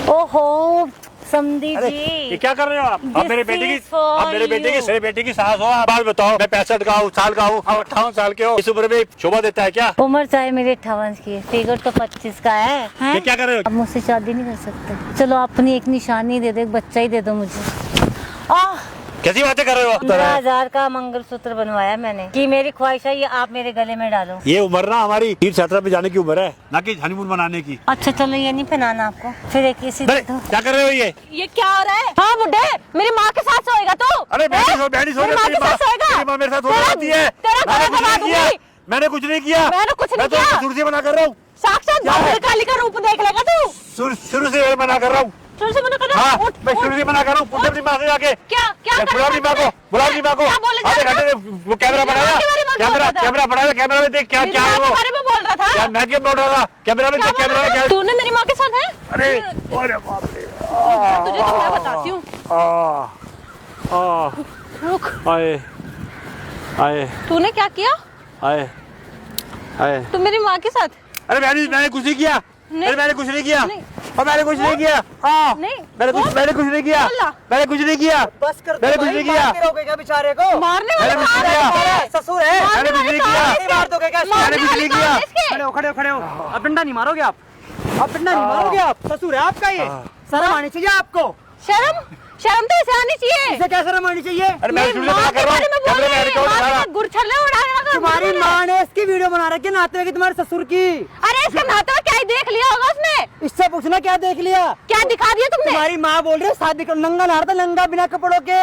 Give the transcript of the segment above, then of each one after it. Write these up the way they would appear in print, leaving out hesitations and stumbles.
ओहो समधी जी, ये क्या कर रहे हो आप मेरे बेटे की सास हो आप। बात बताओ, मैं 65 का हूँ, साल का हूँ, आप 58 साल के हो। इस उम्र में शोभा देता है क्या? उम्र चाहे मेरी 58 की है, फिगर तो 25 का है। ये क्या कर रहे हो? अब मुझसे शादी नहीं कर सकते। चलो अपनी एक निशानी दे दो, एक बच्चा ही दे दो मुझे। कैसी बातें कर रहे हो आप? 15,000 का मंगलसूत्र बनवाया मैंने कि मेरी ख्वाहिश है ये आप मेरे गले में डालो। ये उम्र ना हमारी तीर्थ यात्रा पे जाने की उम्र है, ना कि हनीमून मनाने की। अच्छा चलो ये नहीं पहनाना आपको, फिर एक इसी दे दो। क्या कर रहे हो ये क्या हो रहा है? हाँ बुड्ढे, मेरी माँ के साथ सोएगा तू? अरे बहनी सो मेरे साथ होती है। मैंने कुछ नहीं किया, मैं तो शुरू से मना कर रहा हूँ। साक्षात बाहुबली काली का रूप देख लेगा तू। शुरू से मना कर रहा हूँ। शुरू से मना कर रहा हाँ, हूँ? मैं शुरू से मना कर रहा हूँ। पूछे अपनी माँ से जाके। क्या बुलाओ अपनी माँ को, बुलाओ अपनी माँ को। आधे घंटे से वो कैमरा बनाया, कैमरा बनाया, कैमरा में देख क्या है वो। बारे में बोल रहा था। मैं क्यों बोल रहा था? कैमरा में देख, कैमरा में। तूने मेरी माँ के साथ है? अरे बाप रे, तुझे तो मैं बताती हूँ। रुक, आए आए तूने क्या किया? आए आए। तू मेरी माँ के साथ? अरे मैंने कुछ नहीं किया। अरे मैंने कुछ नहीं किया। और मैंने कुछ नहीं किया। हाँ, नहीं, मैंने कुछ नहीं किया। मैंने कुछ नहीं किया। बस कर दो, मैंने कुछ नहीं किया। मारोगे क्या बेचारे को? मारने मैंने कुछ नहीं किया। ससुर है, मैंने कुछ नहीं किया। मार दोगे क्या? मैंने कुछ नहीं किया। खड़े हो। अब डंडा नहीं मारोगे आप? अब डंडा नहीं मारोगे आप? ससुर है आपका ये। शर्म आनी चाहिए आपको। शर्म तो इसे आनी चाहिए। इसे क्या शर्म आनी चाहिए? अरे मैं शुरू से मना कर रहा हूँ। कैमरे में रिकॉर्ड कर रहा हूँ। गुरछले उड़ाएगा। तुम्हारी माँ ने इसकी वीडियो बना रखी है नाते की, तुम्हारे ससुर की। अरे इसका नाता क्या ही देख लिया होगा उसने। इससे पूछना क्या देख लिया? क्या दिखा दिया तुमने? तुम्हारी माँ बोल रही है शादी करो, नंगा नहा रहा था, नंगा बिना कपड़ों के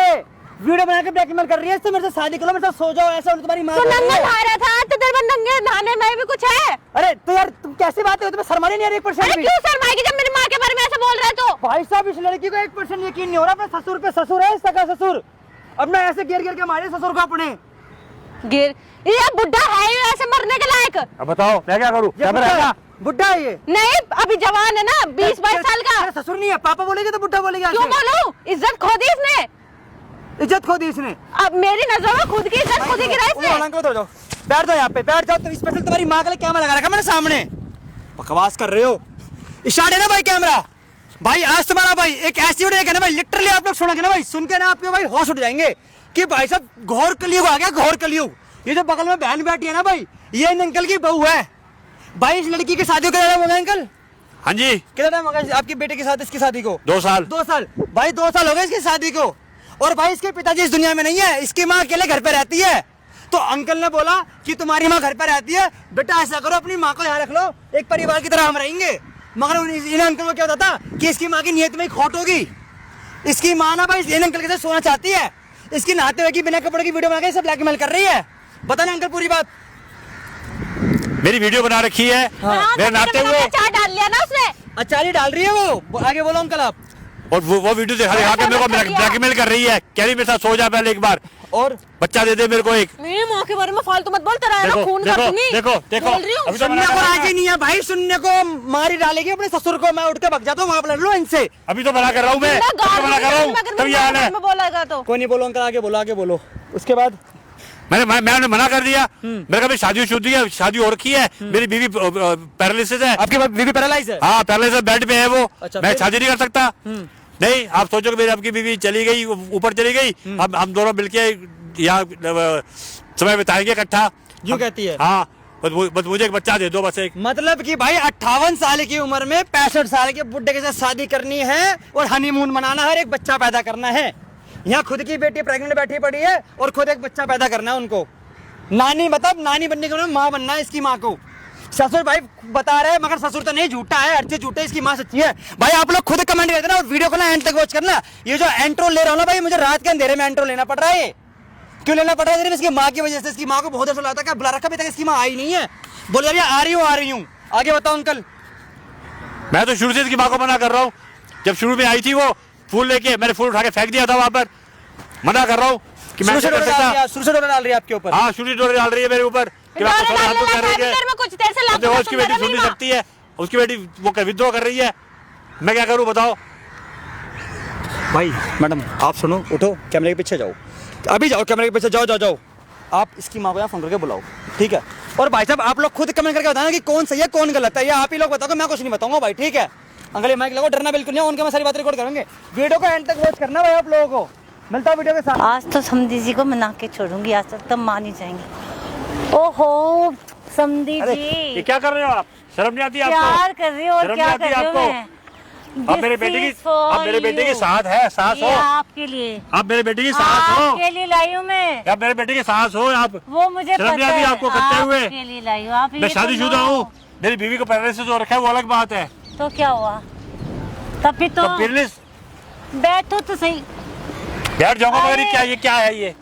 वीडियो बना के ब्लैकमेल कर रही है। इससे मेरे से शादी करो, मेरे साथ सो जाओ, ऐसा तुम्हारी माँ। तो नंगा नहा रहा था तो तेरे नंगे नहाने में भी कुछ है? अरे तो यार तुम कैसी बात है, तुम्हें शर्म नहीं आ रही 1% अरे भी? क्यों शर्माएगी जब मेरी माँ के बारे में ऐसा बोल रहा है तो? भाई साहब इस लड़की को 1% यकीन नहीं हो रहा अपने ससुर पे। ससुर है इसका ससुर। अब मैं ऐसे गिर के मारे ससुर को अपने। गिर ये बुढ़ा है ये ऐसे मरने के लायक? अब बताओ मैं क्या करूँ? कैमरा है क्या? बुढ़ा है ये? नहीं अभी जवान है ना, 20-22 साल का। मेरा ससुर नहीं है, पापा बोलेगे तो बुढ़ा बोलेगा। क्यों बोलूं? इज्जत खो दी इसने। इज्जत खो दी इसने। अब मेरी नजरों में खुद की इज्जत खुद ही गिरा इसने। बैठ जाओ यहाँ पे, बैठ जाओ। तो स्पेशल तुम्हारी माँ के लिए कैमरा लगा रखा मेरे सामने। बकवास कर रहे हो। इशारे ना भाई कैमरा। भाई आज तुम्हारा भाई एक ऐसी वीडियो है ना भाई, लिटरली आप लोग सुनोगे ना भाई, सुन के ना आपके भाई होश उठ जाएंगे कि भाई साहब घोर कलयुग आ गया, घोर कलयुग। ये जो बगल में बहन बैठी है ना भाई, ये इन अंकल की बहू है। भाई इस लड़की की शादी को कितना टाइम हो गया अंकल? हाँ जी, कितना टाइम हो गया आपके बेटे के साथ इसकी शादी को? 2 साल। 2 साल भाई, 2 साल हो गए इसकी शादी को। और भाई इसके पिताजी इस दुनिया में नहीं है, इसकी माँ अकेले घर पे रहती है। तो अंकल ने बोला कि तुम्हारी माँ घर पे रहती है, बेटा ऐसा करो अपनी माँ को यहाँ रख लो, एक परिवार की तरह हम रहेंगे। मगर इन अंकल को क्या होता था कि इसकी माँ की नीयत में खोट होगी। इसकी माँ ना भाई इन अंकल के साथ सोना चाहती है, इसकी नहाते हुए की बिना कपड़े की वीडियो बना के सब ब्लैकमेल कर रही है। बता ना अंकल पूरी बात। मेरी वीडियो बना रखी है। हाँ, मेरे नहाते हुए चाट डाल लिया ना उसने। अचारी डाल रही है वो। आगे बोलो अंकल आप। और वो वीडियो दिखा के मेरे को ब्लैकमेल कर रही है, कह रही मेरे साथ सो जा पहले एक बार, और बच्चा दे दे मेरे को एक। मेरी माँ के बारे में फालतू मत बोल, तेरा है ना खून कर दूंगी। देखो बोल रही हूँ। अभी तो सुनने को राजी नहीं है भाई, सुनने को मारी डालेगी अपने ससुर को। मैं उठ के भग जाता हूँ, वहाँ लड़ लो इनसे। अभी तो मना कर रहा हूँ मैं, मना कर रहा हूँ। तब ये हाल है। बोलेगा तो कोई नहीं, बोलो अंकल आगे बोलो, आगे बोलो। उसके बाद मैंने मना कर दिया। मेरे का शादी हो रखी है, मेरी बीवी पैरालिसिस है। आपकी बीवी पैरालाइज है? हाँ पैरालिसिस, बेड पे है वो। अच्छा, मैं शादी नहीं कर सकता। नहीं आप सोचो कि मेरी आपकी बीवी चली गई, ऊपर चली गई, अब हम दोनों मिलके यहाँ समय बिताएंगे इकट्ठा। यूँ कहती है? हाँ बस मुझे एक बच्चा दे दो, बस एक। मतलब कि भाई 58 साल की उम्र में 65 साल के बुड्ढे के साथ शादी करनी है और हनीमून मनाना है, एक बच्चा पैदा करना है। यहाँ खुद की बेटी प्रेग्नेंट बैठी पड़ी है और खुद एक बच्चा पैदा करना है उनको। नानी मतलब नानी बनने के बाद माँ बनना है इसकी माँ को। ससुर भाई बता रहे हैं, मगर ससुर तो नहीं, झूठा है, हर चीज झूठा है, इसकी माँ सच्ची है। भाई आप लोग खुद कमेंट करते ना और वीडियो को ना एंड तक वॉच करना। ये जो एंट्रो ले रहा हूँ ना भाई, मुझे रात के अंधेरे में एंट्रो लेना पड़ रहा है। क्यों लेना पड़ रहा है? इसकी माँ की वजह से। इसकी माँ को बहुत ऐसा लगता है, बुला रखा, अभी तक इसकी माँ आई नहीं है। बोले यार आ रही हूँ। आगे बताओ अंकल। मैं तो शुरू से इसकी माँ को मना कर रहा हूँ। जब शुरू में आई थी वो फूल लेके, मैंने फूल उठा के फेंक दिया था वहां पर। मना कर रहा हूँ कि मैं शुरू से डोरा डाल रही है आपके ऊपर। हाँ शुरू डोरे डाल रही है मेरे ऊपर। उसकी बेटी सुन नहीं सकती है, उसकी बेटी वो विद्रोह कर रही है, मैं क्या करूँ बताओ? भाई मैडम आप सुनो, उठो, कैमरे के पीछे जाओ, अभी जाओ, कैमरे के पीछे जाओ। आप इसकी माँ को यहाँ फोन करके बुलाओ, ठीक है? और भाई साहब आप लोग खुद कमेंट करके बताना कि कौन सही है कौन गलत है, या आप ही लोग बताओगे, मैं कुछ नहीं बताऊंगा भाई, ठीक है? अंकल माइक लगाओ, डरना बिल्कुल नहीं, उनके मैं सारी बात रिकॉर्ड करेंगे। वीडियो को एंड तक वॉच करना भाई आप लोगों को। मिलता है वीडियो के साथ। आज तो समधी जी को मना के छोड़ूंगी, आज तक तब मान ही जाएंगे। ओहो समधी अरे जी, ये क्या कर रहे हो आप? शर्म नहीं आती आपको? प्यार कर रही हो और शर्म क्या नहीं कर आती रही हूँ आपको? मैं? आप मेरे This बेटे की, is for आप मेरे बेटे की you. साथ है, सास ये हो आपके लिए, आप मेरे बेटे की सास हो, आपके लिए लाई हूँ मैं। आप मेरे बेटे की सास हो आप। वो मुझे शर्म नहीं पता आती है, आपको करते हुए? आपके लिए लाई हूँ। आप मैं ये तो शादीशुदा लो। हूँ, मेरी बीवी को पैरालिसिस हो रखा है, वो अलग बात है। तो क्या हुआ? तभी तो तो पैरालिसिस बैठो तो सही। बैठ जाऊंगा मगर अरे! ये क्या है ये?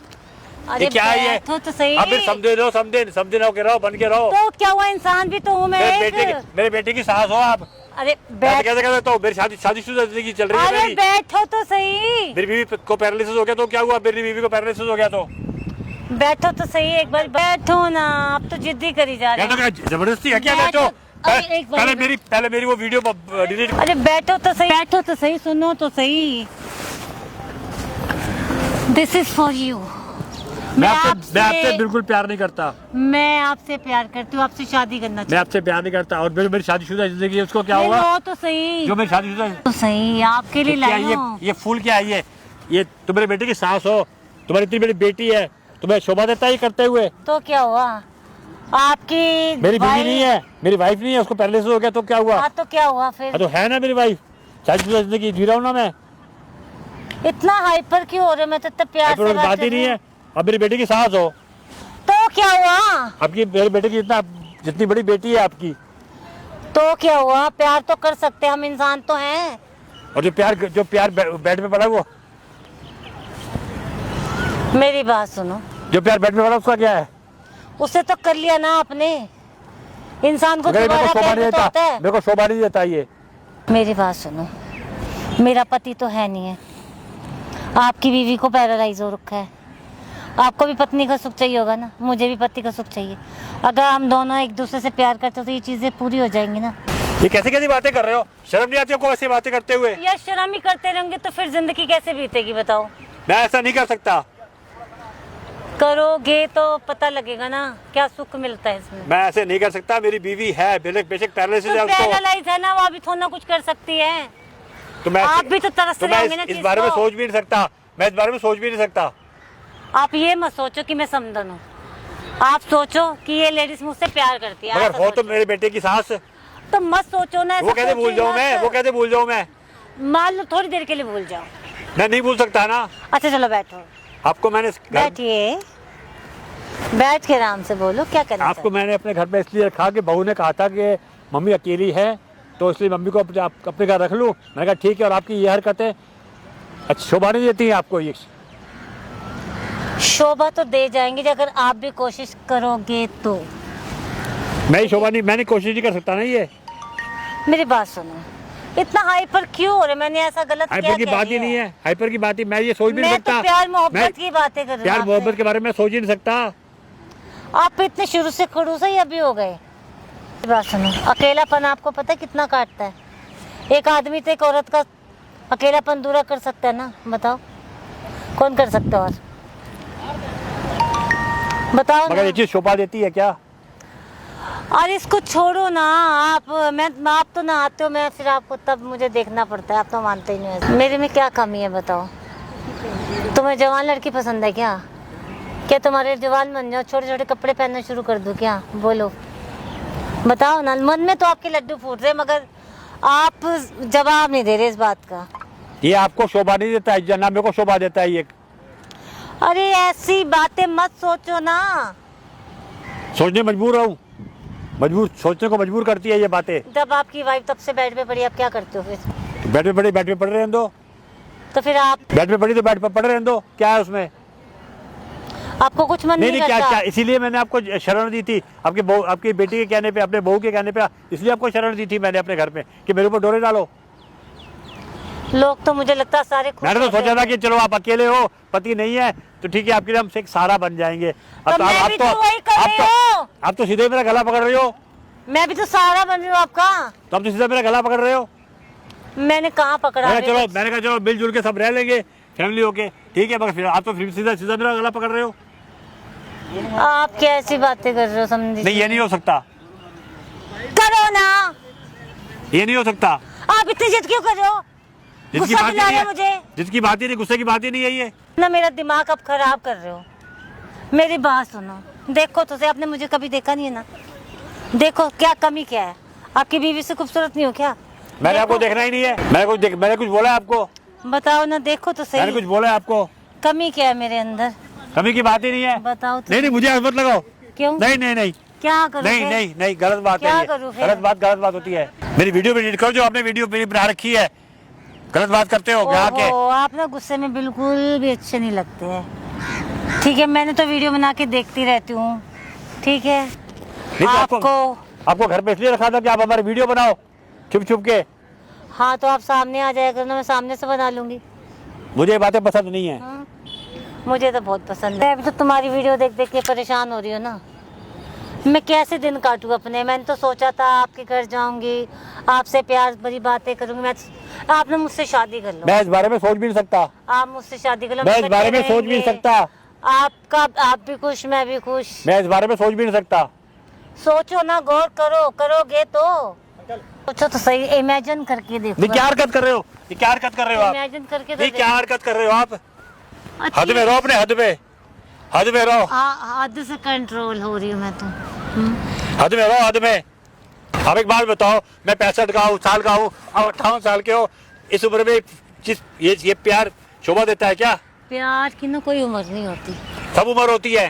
अरे क्या है ये? बैठो तो सही। आप फिर समझे रहो, समझे रहो के रहो, बन के रहो। तो क्या हुआ, इंसान भी तो हूँ मैं एक। मेरे बेटे की सास हो आप। अरे कैसे कैसे कैसे तो मेरी शादीशुदा जिंदगी चल रही है अरे मेरी। बैठो तो सही, मेरी बीवी को पैरालिसिस हो गया तो क्या हुआ? मेरी बीवी को पैरालिसिस हो गया तो बैठो तो सही, एक बार बैठो ना। आप तो जिद्दी करी जा रहे क्या? तो हैं। क्या जबरदस्ती है क्या? बैठो। बैठो। अरे एक बार पहले मेरी वो वीडियो डिलीट। अरे बैठो तो सही, बैठो तो सही, सुनो तो सही। This is for you. मैं आपसे बिल्कुल प्यार नहीं करता। मैं आपसे प्यार करती हूँ, आपसे शादी करना मैं चाहती आपसे प्यार नहीं करता। और मेरी शादीशुदा जिंदगी है, उसको क्या हूँ। हुआ? लो तो सही, जो मेरी शादीशुदा तो सही, आपके लिए क्या लाई हूँ। ये फूल क्या है? ये तुम्हारे बेटे की सास हो, तुम्हारी इतनी बड़ी बेटी है, तुम्हें शोभा देता है ये करते हुए? तो क्या हुआ? आपकी मेरी बीवी नहीं है, मेरी वाइफ नहीं है, उसको पैरालिसिस हो गया तो क्या हुआ? हाँ तो क्या हुआ फिर? हाँ तो है ना मेरी वाइफ, शादीशुदा जिंदगी जी रहा हूँ ना मैं। इतना हाइपर क्यों हो रहे? मैं तो इतना प्यार से बात कर ही रही नहीं हूँ। है। अब मेरी बेटी की सास हो तो क्या हुआ? आपकी, मेरे बेटे की जितनी बड़ी बेटी है आपकी। तो क्या हुआ? प्यार तो कर सकते हैं हम, इंसान तो हैं। और जो प्यार बेड पे पड़ा है वो, मेरी बात सुनो, जो प्यार बेड पे पड़ा है उसका क्या है? उससे तो कर लिया ना आपने। इंसान को मेरे को दोबारा शोभा प्यार नहीं भी तो देता, होता है। मेरे को शोभा नहीं देता ये। मेरी बात सुनो, मेरा पति तो है नहीं है, आपकी बीवी को पैरालाइज हो रखा है। आपको भी पत्नी का सुख चाहिए होगा ना, मुझे भी पति का सुख चाहिए। अगर हम दोनों एक दूसरे से प्यार करते तो ये चीजें पूरी हो जाएंगी ना। ये कैसी कैसी बातें कर रहे हो? शर्म नहीं आती आपको ऐसी बातें करते हुए? या शर्म ही करते रहेंगे तो फिर जिंदगी कैसे बीतेगी बताओ? मैं ऐसा नहीं कर सकता। करोगे तो पता लगेगा ना क्या सुख मिलता है इसमें। मैं ऐसे नहीं कर सकता। मेरी बीवी है, बेशक पैरालिसिस है तो उसको, पैरालाइज है ना, वो अभी थोड़ा ना कुछ कर सकती है। तो मैं आप भी तो तरस रहे होंगे ना इस चीज़ बारे में को। सोच भी नहीं सकता। मैं इस बारे में सोच भी नहीं सकता। आप ये मत सोचो कि मैं समझन हूँ, आप सोचो कि ये लेडीज मुझसे प्यार करती है। मगर ऐसा हो तो सोचो। मेरे बेटे की सास। तो मत सोचो ना, वो कैसे भूल जाऊँ मैं? वो कैसे भूल जाऊँ मैं? मान लो थोड़ी देर के लिए भूल जाओ। मैं नहीं भूल सकता ना। अच्छा चलो बैठो, आपको मैंने बैठिए, बैठ के आराम से बोलो क्या करना आपको मैंने अपने घर में इसलिए रखा कि बहू ने कहा था कि मम्मी अकेली है तो इसलिए मम्मी को अपने घर रख लूँ। मैंने कहा ठीक है। और आपकी ये हरकतें अच्छा शोभा नहीं देती हैं आपको? ये शोभा तो दे जाएंगे अगर आप भी कोशिश करोगे तो। मैं शोभा नहीं, मैंने कोशिश नहीं कर सकता ना। ये मेरी बात सुनो, इतना हाइपर क्यों हो रहे? मैंने ऐसा गलत हाइपर क्या की कह बात ही दिया? नहीं है। हाइपर की बात ही, मैं ये सोच भी नहीं मैं सकता। तो प्यार मैं मोहब्बत की बातें कर रही प्यार हूँ मोहब्बत आपसे। के बारे में सोच ही नहीं सकता। आप इतने शुरू से खड़ूस ही अभी हो गए। बात सुनो, अकेलापन आपको पता है कितना काटता है? एक आदमी तो एक औरत का अकेलापन दूर कर सकता है ना, बताओ कौन कर सकता है? और बताओ मगर ये ना। चीज शोभा देती है क्या? और इसको छोड़ो ना आप तो ना आते हो, मैं फिर आपको तब मुझे देखना पड़ता है, आप तो मानते ही नहीं। मेरे में क्या कमी है बताओ? तुम्हें जवान लड़की पसंद है क्या? क्या तुम्हारे जवान बन जाओ, छोटे छोटे कपड़े पहनना शुरू कर दूं क्या? बोलो बताओ ना। मन में तो आपके लड्डू फूट रहे मगर आप जवाब नहीं दे रहे इस बात का। ये आपको शोभा नहीं देता है, जना मेरे को शोभा देता है ये। अरे ऐसी बातें मत सोचो ना। सोचने मजबूर हूँ, सोचने को मजबूर करती है ये बातें। जब आपकी वाइफ तब से बेड पे पड़ी, आप क्या करते हो फिर? बेड पे पड़ रहे हैं दो, तो फिर आप बेड पे पड़ी तो बेड पे पड़ रहे हैं दो, क्या है उसमें? आपको कुछ मन नहीं क्या करता? इसीलिए मैंने आपको शरण दी थी, आपकी बेटी के कहने पे, अपने बहू के कहने पे, इसलिए आपको शरण दी थी मैंने अपने घर पे कि मेरे ऊपर डोरे डालो। लोग तो मुझे लगता है सारे खुश मैंने तो होते सोचा था हैं। कि चलो आप अकेले हो, पति नहीं है तो ठीक है, आपके लिए हम एक सहारा बन जाएंगे। तो मैं भी तो वही कर रही हूँ। आप तो सीधे मेरा गला पकड़ रही हो। मैं भी तो सहारा बन रही हूँ आपका। तो आप तो सीधा मेरा गला पकड़ रहे हो। मैंने कहाँ पकड़ा? मैंने कहा चलो मिलजुल के सब रह लेंगे फैमिली होके, ठीक है। मगर फिर आप तो फिर सीधा मेरा गला पकड़ रहे हो। आप क्या ऐसी बातें कर रहे हो? समझी नहीं, ये नहीं हो सकता, करो ना। ये नहीं हो सकता। आप इतनी जिद क्यों कर रहे हो? जिसकी गुस्सा बात ही दिला नहीं रहे है, हो मुझे जिसकी बात ही नहीं, गुस्से की बात ही नहीं है ये। ना, मेरा दिमाग आप खराब कर रहे हो। मेरी बात सुनो, देखो तो सही, आपने मुझे कभी देखा नहीं है ना। देखो क्या कमी क्या है, आपकी बीवी से खूबसूरत नहीं हो क्या? मैंने आपको देखना ही नहीं है। मैंने कुछ बोला है आपको? बताओ ना, देखो तो मैंने सही, कुछ बोला है आपको? कमी क्या है मेरे अंदर? कमी की बात ही नहीं है। बताओ तो। नहीं नहीं, मुझे मत लगाओ। क्यों? नहीं नहीं नहीं क्या करूं नहीं फिर? नहीं नहीं, गलत बात क्या है ये। करूं फिर? गलत बात होती है। मेरी वीडियो भी डिलीट करो, जो आपने वीडियो मेरी बना रखी है। गलत बात करते हो यहाँ के। ओहो, आप ना गुस्से में बिल्कुल भी अच्छे नहीं लगते हैं। ठीक है, मैंने तो वीडियो बना के देखती रहती हूँ, ठीक है। नहीं तो आपको घर पे इसलिए रखा था कि आप हमारी वीडियो बनाओ छुप छुप के। हाँ, तो आप सामने आ जाया करना, मैं सामने से बना लूंगी। मुझे ये बातें पसंद नहीं है। हाँ, मुझे तो बहुत पसंद है। अभी तो तुम्हारी वीडियो देख देख के परेशान हो रही हो ना। मैं कैसे दिन काटूं अपने? मैंने तो सोचा था आपके घर जाऊंगी, आपसे प्यार भरी बातें करूंगी। आपने मुझसे शादी कर लो। मैं इस बारे में सोच भी नहीं सकता। आप मुझसे शादी कर लो, मैं इस बारे में सोच भी नहीं सकता। आप भी खुश, मैं भी खुश। मैं इस बारे में सोच भी नहीं सकता। सोचो ना, गौर करो, करोगे तो सोचो तो सही, इमेजिन करके देखो। नहीं, क्या हरकत कर रहे हो? ये क्या हरकत कर रहे हो आप? इमेजिन करके तो नहीं, क्या हरकत कर रहे हो आप? अच्छी- हद में रहो, अपने हद में रहो। हद से कंट्रोल हो रही हूँ मैं तो। हद में रहो, हद में। अब एक बात बताओ, मैं 65 साल का हूँ, आप 58 साल के हो। इस उम्र में ये प्यार शोभा देता है क्या? प्यार की ना कोई उम्र नहीं होती। सब उम्र होती है,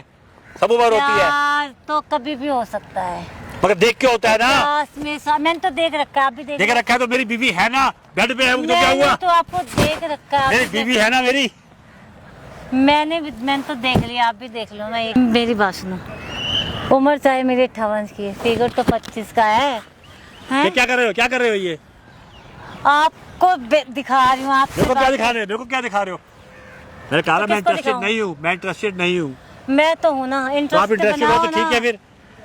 सब उम्र होती है, प्यार तो कभी भी हो सकता है। मगर देख के होता है ना। मैंने तो देख रखा है, आप भी देख रखा है तो मेरी बीवी है ना, बेड पे है, वो तो क्या मैंने हुआ? तो आपको देख रखा है, मेरी बीवी है ना मेरी। मैंने तो देख लिया, आप भी देख लो ना। मेरी बात सुनो, उम्र चाहे मेरी 58 की है, फिगर तो 25 का है, हैं? ये क्या कर रहे हो? क्या कर रहे हो ये? आपको दिखा रही हूँ। आप मेरे को क्या दिखा रहे हो? मेरे को क्या दिखा रहे हो? मैंने कहा ना, मैं किसको इंटरेस्टेड दिखाऊं? नहीं हूँ, मैं इंटरेस्टेड नहीं हूँ। मैं तो हूँ ना, तो आप इंटरेस्ट इंटरेस्टेड हो बनाओ तो ठीक ना। है, फिर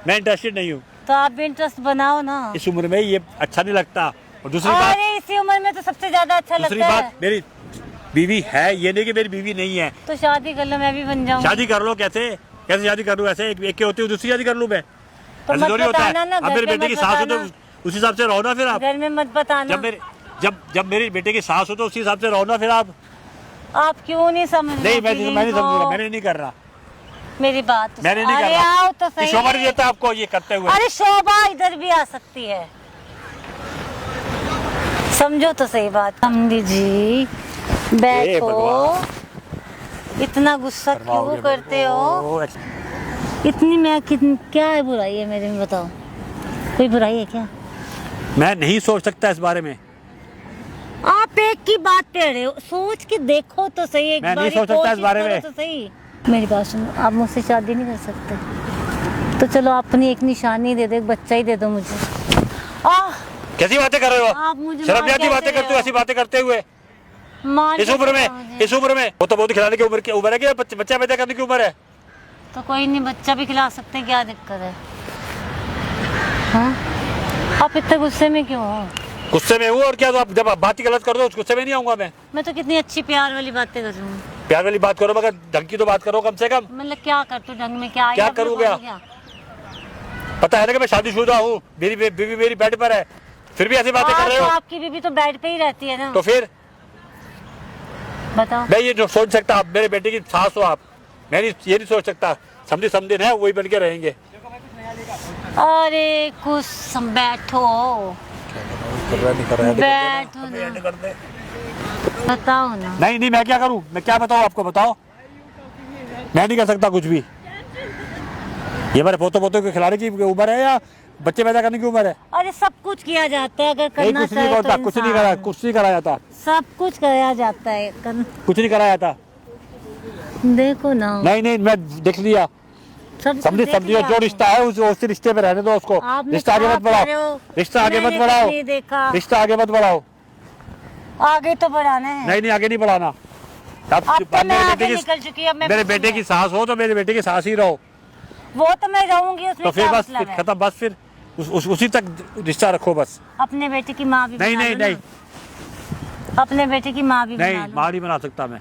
मैं इंटरेस्टेड नहीं हूँ। तो आप भी इंटरेस्ट बनाओ ना। इस उम्र में ये अच्छा नहीं लगता। और दूसरी बात, अरे इसी उम्र में तो सबसे ज्यादा अच्छा दूसरी लगता है। बात, मेरी बीवी है, ये नहीं कि मेरी बीवी नहीं है। तो शादी कर लो, मैं भी बन जाऊँ। शादी कर लो। कैसे शादी कर लूँ? ऐसे एक के होती हूँ, दूसरी शादी कर लूँ मैं? तो ऐसे मत थोड़ी होता है। बताना ना, अब घर मेरे पे बेटे मत की सास हो तो बताना। उस हिसाब से रहो ना फिर आप। घर में मत बताना। जब मेरी बेटे की सास हो तो उसी हिसाब से रहो ना फिर आप। आप क्यों नहीं समझ रहे? नहीं, मैं feeling नहीं को? समझूंगा, मैंने नहीं कर रहा, मेरी बात मैंने नहीं कर अरे रहा। आओ तो ये सही। शोभा नहीं देता आपको ये करते हुए। अरे शोभा इधर भी आ सकती है, समझो तो सही बात। समझी जी, बैठो। इतना गुस्सा क्यों करते हो? इतनी क्या है बुराई है मेरे में, बताओ? कोई बुराई है क्या? मैं नहीं सोच सकता इस बारे में। आप एक की बात कह रहे हो, सोच के देखो तो सही। एक मैं नहीं बारी सोच सकता इस कोशिश बारे करो में। तो सही। मेरी बात सुनो, आप मुझसे शादी नहीं कर सकते तो चलो अपनी एक निशानी दे दो, एक बच्चा ही दे दो मुझे। कैसी बातें कर रहे हो? आप मुझे शर्म मार नहीं आती कैसे बातें रहे करते हो? हो? ऐसी बातें करते हुए मार इस कैसे उम्र रहे हो में, मुझे? इस उम्र में वो तो बहुत खिलाने की उम्र है कि बच्चा पैदा करने की उम्र है? तो कोई नहीं, बच्चा भी खिला सकते हैं, क्या दिक्कत है? हाँ? आप इतने गुस्से में क्यों हो? गुस्से में हूँ और क्या? तो आप जब बात ही गलत कर दो, उस गुस्से में नहीं आऊंगा मैं। मैं तो कितनी अच्छी प्यार वाली बातें कर रही हूँ। प्यार वाली बात करो, मगर ढंग की तो बात करो कम से कम। मतलब क्या करते हो ढंग में? क्या क्या आपने करूँगा? बोला क्या? पता है ना कि मैं शादीशुदा हूँ, मेरी बीवी मेरी बेड पर है, फिर भी ऐसी बातें कर रहे तो हो। आपकी बीवी तो बेड पे ही रहती है ना। तो फिर बताओ। मैं ये जो सोच सकता, आप मेरे बेटे की सास हो आप, मैं ये नहीं सोच सकता। समझे है, वही बन के रहेंगे। अरे कुछ बैठो, बैठो ना। बताओ ना। नहीं, मैं क्या करूं? मैं क्या बताऊं आपको? बताओ। मैं नहीं कर सकता कुछ भी। ये हमारे पोतों के खिलाने की उम्र है या बच्चे पैदा करने की उम्र है? अरे सब कुछ किया जाता है, अगर नहीं, करना कुछ नहीं चाहे होता, तो कुछ नहीं इंसान। करा जाता, सब कुछ कराया जाता है। कुछ नहीं करा जाता। देखो ना, नहीं, मैं देख लिया। सब समझी जो रिश्ता है उस रिश्ते में रहने दो उसको। आपने रिश्ता आगे कहा मत बढ़ाओ, कर रहे हो, रिश्ता आगे मत मैंने बढ़ाओ, नहीं देखा। रिश्ता आगे मत बढ़ाओ। आगे तो बढ़ाना है। नहीं, आगे नहीं बढ़ाना। अब तो मैं आगे निकल चुकी, अब मैं मेरे बेटे की सास हो तो मेरे बेटे की सास ही रहो। वो तो मैं रहूंगी, उसमें तो फिर क्या बस मतलब है? खत्म, बस फिर उसी तक रिश्ता रखो बस। अपने बेटे की माँ भी नहीं, बना लो नहीं, ना। अपने बेटे की माँ भी नहीं, बना लो। माँ नहीं बना सकता मैं।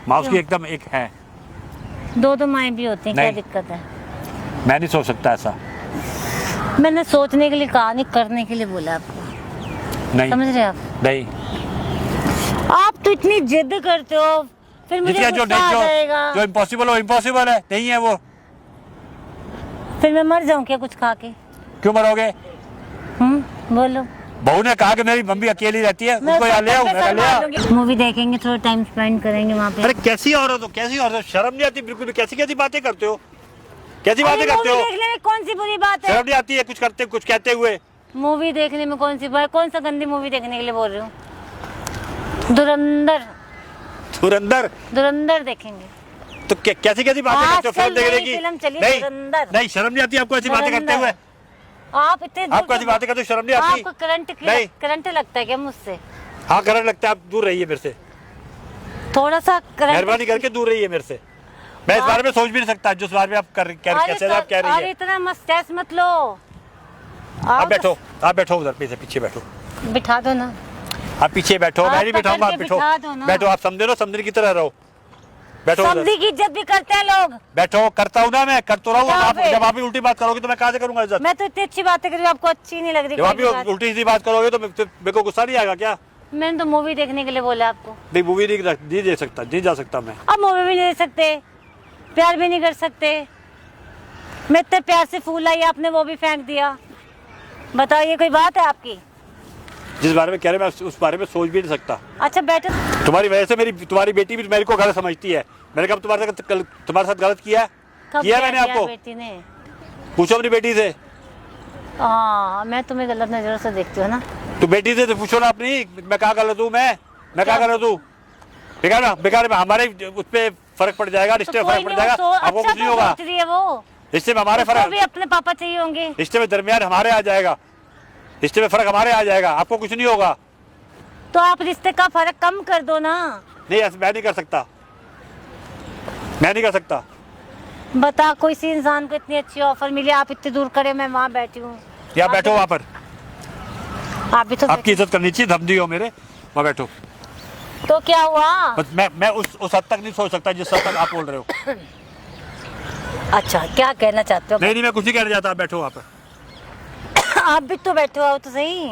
माँ उसकी एकदम एक है। दो माएँ भी होती हैं, क्या नहीं। दिक्कत है? मैं नहीं सोच सकता ऐसा। मैंने सोचने के लिए कहा नहीं, करने के लिए बोला आपको। नहीं, समझ रहे आप? नहीं, आप तो इतनी जिद करते हो, फिर मुझे जिसका जो गुस्सा आ जाएगा। जो इम्पॉसिबल हो इम्पॉसिबल है, नहीं है वो। फिर मैं मर जाऊं क्या कुछ खा के? क्यों मरोगे? बोलो। बहू ने कहा कि मेरी मम्मी अकेली रहती है, उसको यहाँ ले आओ, मैं ले आओ। मूवी देखेंगे, थोड़ा टाइम स्पेंड करेंगे वहाँ पे। अरे कैसी औरत हो, कैसी औरत हो, शर्म नहीं आती बिल्कुल भी? कैसी कैसी बातें करते हो, कैसी बातें करते हो? मूवी देखने में कौन सी बुरी बात है? शर्म नहीं आती है कुछ करते कुछ कहते हुए? मूवी देखने में कौन सी बात? कौन सा गंदी मूवी देखने के लिए बोल रहे हो? धुरंधर। धुरंधर? धुरंधर देखेंगे। तो कैसी कैसी बातें करते हो फिल्म देखने की? फिल्म चली नहीं, धुरंधर। नहीं, शर्म नहीं आती आपको ऐसी बातें करते हुए? आप इतने आपको ऐसी बातें करते शर्म नहीं आती? आपको नहीं। करंट लगता है क्या मुझसे? हाँ करंट लगता है, आप दूर रहिए मेरे से, थोड़ा सा करंट। मेहरबानी करके दूर रहिए मेरे से। मैं इस बारे में सोच भी नहीं सकता जिस बारे में आप कैसे आप कह रही अरे है। इतना स्ट्रेस मत लो। आप बैठो उधर पीछे बैठो, बिठा दो ना। आप पीछे बैठो, मैं नहीं पकड़ बिठाऊंगा, के आप बैठो बिठा दो ना। बैठो, आप समझे ना, समझने की तरह रहो, बैठो उधर। समझी की इज्जत भी करते हैं लोग। बैठो, करता हूँ ना, मैं कर तो रहा हूँ। क्या फिर? जब आप भी उल्टी बात करोगे तो मैं कहाँ से करूंगा इज्जत? मैं तो इतनी अच्छी बातें कर रही हूँ, आपको अच्छी नहीं लग रही जब आप कोई भी बात? भी उल्टी सीधी बात करोगे तो मेरे को गुस्सा नहीं आएगा क्या? मैंने तो मूवी देखने के लिए बोला आपको। नहीं, मूवी नहीं दे सकता, नहीं जा सकता मैं। अब मूवी भी नहीं दे सकते, प्यार भी नहीं कर सकते। मैं इतने प्यार से फूल आई, आपने वो भी फेंक दिया। बताओ, ये कोई बात है आपकी? जिस बारे में कह रहे मैं उस बारे में सोच भी नहीं सकता। अच्छा बैठो। तुम्हारी वजह से तुम्हारी बेटी भी मेरे को गलत समझती है। मैंने कब तुम्हारे साथ गलत किया है? कब किया मैंने आपको? बेटी ने? पूछो अपनी बेटी से। हाँ, मैं तुम्हें गलत नजरों से देखती हूँ ना। तो बेटी से तो पूछो ना अपनी, मैं कहाँ गलत हूँ? मैं कहाँ गलत हूँ? बेकार हमारे उस पर फर्क पड़ जाएगा, रिश्ते में फर्क पड़ जाएगा, आपको कुछ नहीं होगा। वो रिश्ते में हमारे भी फर्क, अपने पापा चाहिए होंगे। रिश्ते में दरमियान हमारे आ जाएगा, रिश्ते में फर्क हमारे आ जाएगा, आपको कुछ नहीं होगा। तो आप रिश्ते का फर्क कम कर दो ना। नहीं, ऐसा मैं नहीं कर सकता, मैं नहीं कर सकता। बता, कोई सी इंसान को इतनी अच्छी ऑफर मिली, आप इतनी दूर खड़े, मैं वहाँ बैठी हूँ। या बैठो वहाँ पर, आप भी तो आपकी इज्जत करनी चाहिए, धमकी हो मेरे, वहाँ बैठो। तो क्या हुआ? बस मैं उस हद तक नहीं सोच सकता जिस हद तक आप बोल रहे हो। अच्छा, क्या कहना चाहते हो? नहीं, मैं कुछ नहीं कहना चाहता, आप बैठो वहाँ पर। आप भी तो बैठे हो तो सही।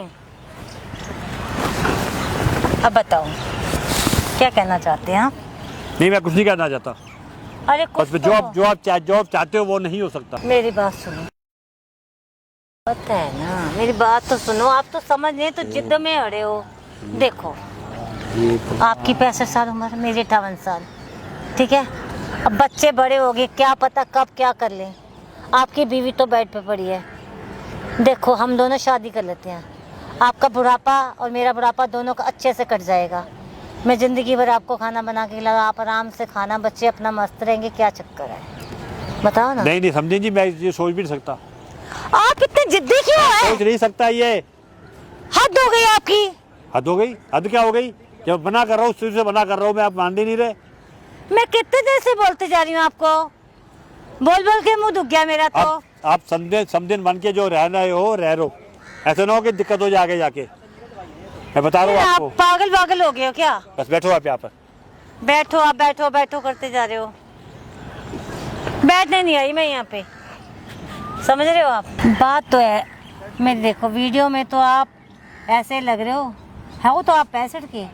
अब बताओ, क्या कहना चाहते हैं आप? नहीं, मैं कुछ नहीं कहना चाहता। अरे बस जो आप चाहते हो वो नहीं हो सकता। मेरी बात सुनो, पता है ना, मेरी बात तो सुनो। आप तो समझ नहीं, तो जिद में अड़े हो। देखो, आपकी 65 साल उम्र, मेरी 58 साल, ठीक है? अब बच्चे बड़े हो गए, क्या पता कब क्या कर लें। आपकी बीवी तो बेड पे पड़ी है। देखो, हम दोनों शादी कर लेते हैं, आपका बुढ़ापा और मेरा बुढ़ापा दोनों का अच्छे से कट जाएगा। मैं ज़िंदगी भर आपको खाना बना के खिलाऊं, आप आराम से खाना, बच्चे अपना मस्त रहेंगे। क्या चक्कर है, बताओ ना। नहीं समझे जी, मैं ये सोच भी नहीं सकता। आप इतने जिद्दी क्यों हैं? सोच नहीं सकता, ये हद हो गई आपकी। हद हो गई? हद क्या हो गई? जब मना कर रहा हूँ, शुरू से मना कर रहा हूँ मैं, आप मान नहीं रहे। मैं कितने देर से बोलते जा रही हूँ आपको, बोल बोल के मुंह दुख गया मेरा तो। आप समझन बन के जो रह रहे हो रह रो, ऐसे ना हो कि दिक्कत हो जाए आगे। मैं बता रहा हूँ आप आपको। पागल हो गए हो क्या? बस बैठो आप यहाँ पर। बैठो, आप बैठो करते जा रहे हो। बैठने नहीं आई मैं यहाँ पे, समझ रहे हो आप? बात तो है, मैं देखो वीडियो में तो आप ऐसे लग रहे हो, है वो तो आप 65 के,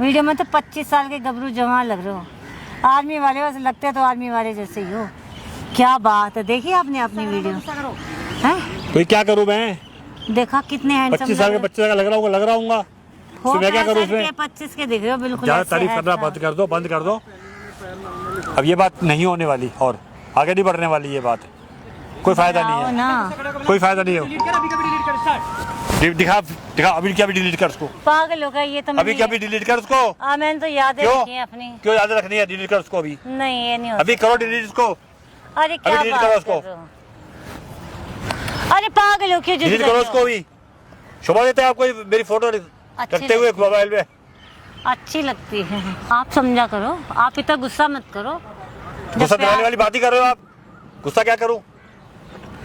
वीडियो में तो 25 साल के गबरू जवान लग रहे हो। आर्मी वाले वैसे लगते तो आर्मी वाले जैसे ही हो। क्या बात है, देखिए आपने अपनी वीडियो हैं? तो क्या करूँ मैं? देखा कितने हैंडसम 25 साल के बच्चे का लग रहा हूँ। मैं क्या करूँ उसमें? 25 के दिख रहे हो बिल्कुल। ज़्यादा ऐसे तारीफ है, करना बंद कर दो। अब ये बात नहीं होने वाली और आगे नहीं बढ़ने वाली ये बात, कोई फायदा नहीं है ना। कोई फायदा नहीं है। दिखा अभी क्या भी डिलीट कर उसको। पागल हो गया ये तो। अभी क्या भी डिलीट कर उसको। मैंने तो यादें रखी हैं अपनी। क्यों याद रखनी है? डिलीट कर उसको अभी। नहीं, ये नहीं होता। अभी करो डिलीट उसको। अरे क्या डिलीट बात करो कर उसको। रहे हो? अरे पागल हो क्यों? डिलीट करो उसको भी। शोभा देते हैं आपको मेरी फोटो करते हुए मोबाइल में। अच्छी लगती है। आप समझा करो, आप इतना गुस्सा मत करो। गुस्सा दिलाने वाली बात ही कर रहे हो आप। गुस्सा क्या करूं?